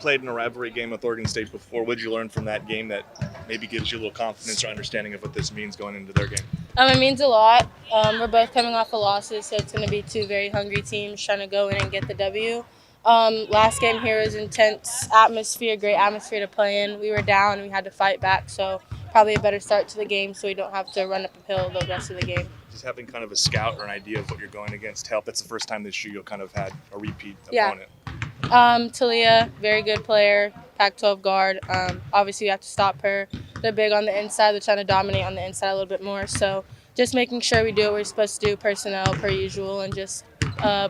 played in a rivalry game with Oregon State before. What did you learn from that game that maybe gives you a little confidence or understanding of what this means going into their game? It means a lot. We're both coming off of losses, so it's going to be two very hungry teams trying to go in and get the W. Last game here was intense atmosphere, great atmosphere to play in. We were down and we had to fight back, so probably a better start to the game so we don't have to run up a hill the rest of the game. Just having kind of a scout or an idea of what you're going against help. That's the first time this year you'll kind of had a repeat opponent. Talia, very good player, Pac-12 guard. Obviously, we have to stop her. They're big on the inside. They're trying to dominate on the inside a little bit more. So just making sure we do what we're supposed to do, personnel per usual, and just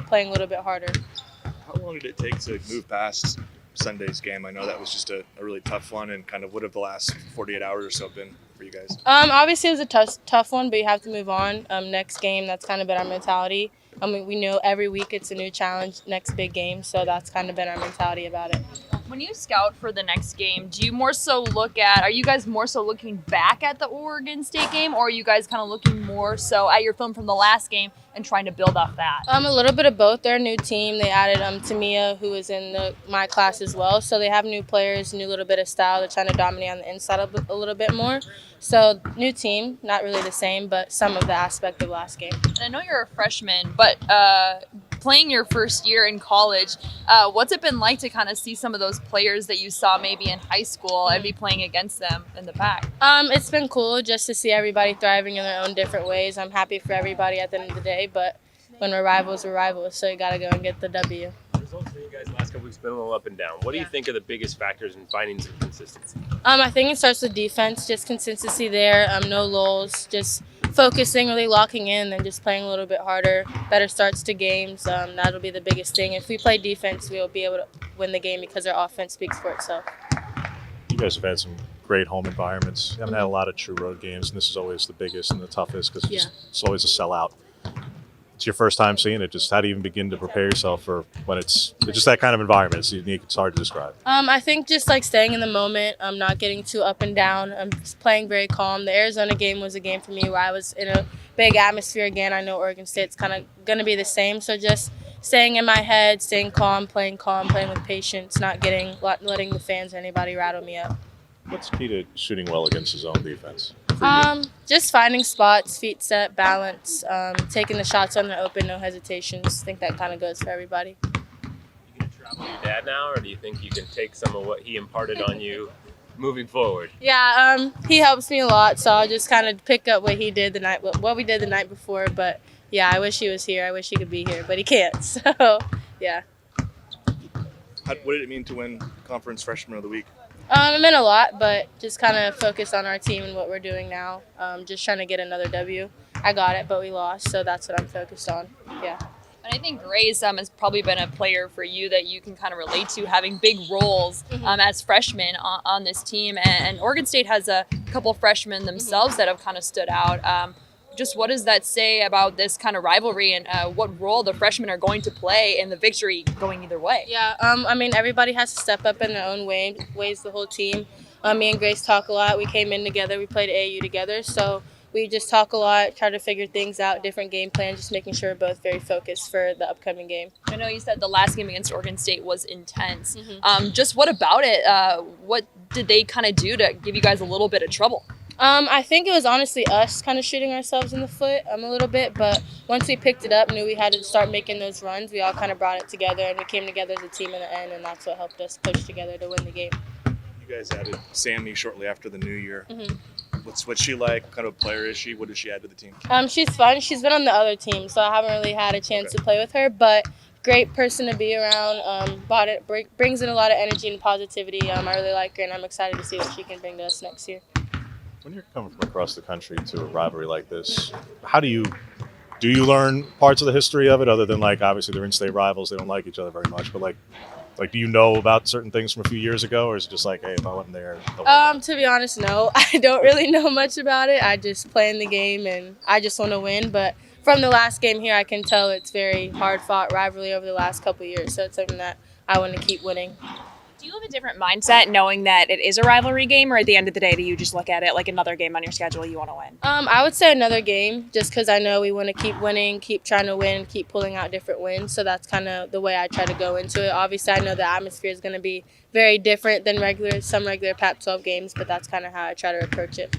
playing a little bit harder. How long did it take to move past Sunday's game? I know that was just a really tough one, and kind of what have the last 48 hours or so been for you guys? Obviously, it was a tough one, but you have to move on. Next game, that's kind of been our mentality. We know every week it's a new challenge, next big game, so that's kind of been our mentality about it. When you scout for the next game, do you more so are you guys more so looking back at the Oregon State game, or are you guys kind of looking more so at your film from the last game and trying to build off that? A little bit of both. They're a new team. They added Tamia, who was in my class as well. So they have new players, new little bit of style. They're trying to dominate on the inside a little bit more. So new team, not really the same, but some of the aspect of last game. And I know you're a freshman, but playing your first year in college, what's it been like to kind of see some of those players that you saw maybe in high school and be playing against them in the PAC? It's been cool just to see everybody thriving in their own different ways. I'm happy for everybody at the end of the day, but when we're rivals, so you got to go and get the W. The results for you guys the last couple weeks have been a little up and down. What do you think are the biggest factors in finding some consistency? I think it starts with defense, just consistency there, no lulls, just focusing, really locking in, and just playing a little bit harder, better starts to games. That'll be the biggest thing. If we play defense, we'll be able to win the game because our offense speaks for itself. You guys have had some great home environments. You haven't had a lot of true road games, and this is always the biggest and the toughest because it's always a sellout. It's your first time seeing it. Just how do you even begin to prepare yourself for when it's just that kind of environment? It's unique. It's hard to describe. I think just like staying in the moment. I'm not getting too up and down. I'm just playing very calm. The Arizona game was a game for me where I was in a big atmosphere again. I know Oregon State's kind of going to be the same. So just staying in my head, staying calm, playing with patience, not letting the fans or anybody rattle me up. What's key to shooting well against his own defense? Just finding spots, feet set, balance, taking the shots on the open, no hesitations. I think that kind of goes for everybody. You going to travel with your dad now, or do you think you can take some of what he imparted on you moving forward? Yeah, he helps me a lot, so I'll just kind of pick up what we did the night before. But yeah, I wish he was here. I wish he could be here, but he can't. So yeah. What did it mean to win Conference Freshman of the Week? It meant a lot, but just kind of focus on our team and what we're doing now. Just trying to get another W. I got it, but we lost, so that's what I'm focused on. Yeah. And I think Grace has probably been a player for you that you can kind of relate to, having big roles as freshmen on this team. And Oregon State has a couple freshmen themselves that have kind of stood out. Just what does that say about this kind of rivalry and what role the freshmen are going to play in the victory going either way? Yeah, everybody has to step up in their own ways, the whole team. Me and Grace talk a lot. We came in together. We played AAU together. So we just talk a lot, try to figure things out, different game plans, just making sure we're both very focused for the upcoming game. I know you said the last game against Oregon State was intense. Just what about it? What did they kind of do to give you guys a little bit of trouble? I think it was honestly us kind of shooting ourselves in the foot a little bit, but once we picked it up, knew we had to start making those runs, we all kind of brought it together, and we came together as a team in the end, and that's what helped us push together to win the game. You guys added Sammy shortly after the new year. What's she like? What kind of player is she? What does she add to the team? She's fun. She's been on the other team, so I haven't really had a chance to play with her, but great person to be around. Brings in a lot of energy and positivity. I really like her, and I'm excited to see what she can bring to us next year. When you're coming from across the country to a rivalry like this, how do you learn parts of the history of it other than obviously they're in-state rivals, they don't like each other very much, but do you know about certain things from a few years ago, or is it just hey, if I wasn't there? To be honest, no. I don't really know much about it. I just play in the game and I just want to win, but from the last game here, I can tell it's very hard-fought rivalry over the last couple of years, so it's something that I want to keep winning. Do you have a different mindset knowing that it is a rivalry game, or at the end of the day, do you just look at it like another game on your schedule you want to win? I would say another game, just because I know we want to keep winning, keep trying to win, keep pulling out different wins. So that's kind of the way I try to go into it. Obviously, I know the atmosphere is going to be very different than some regular Pac-12 games, but that's kind of how I try to approach it.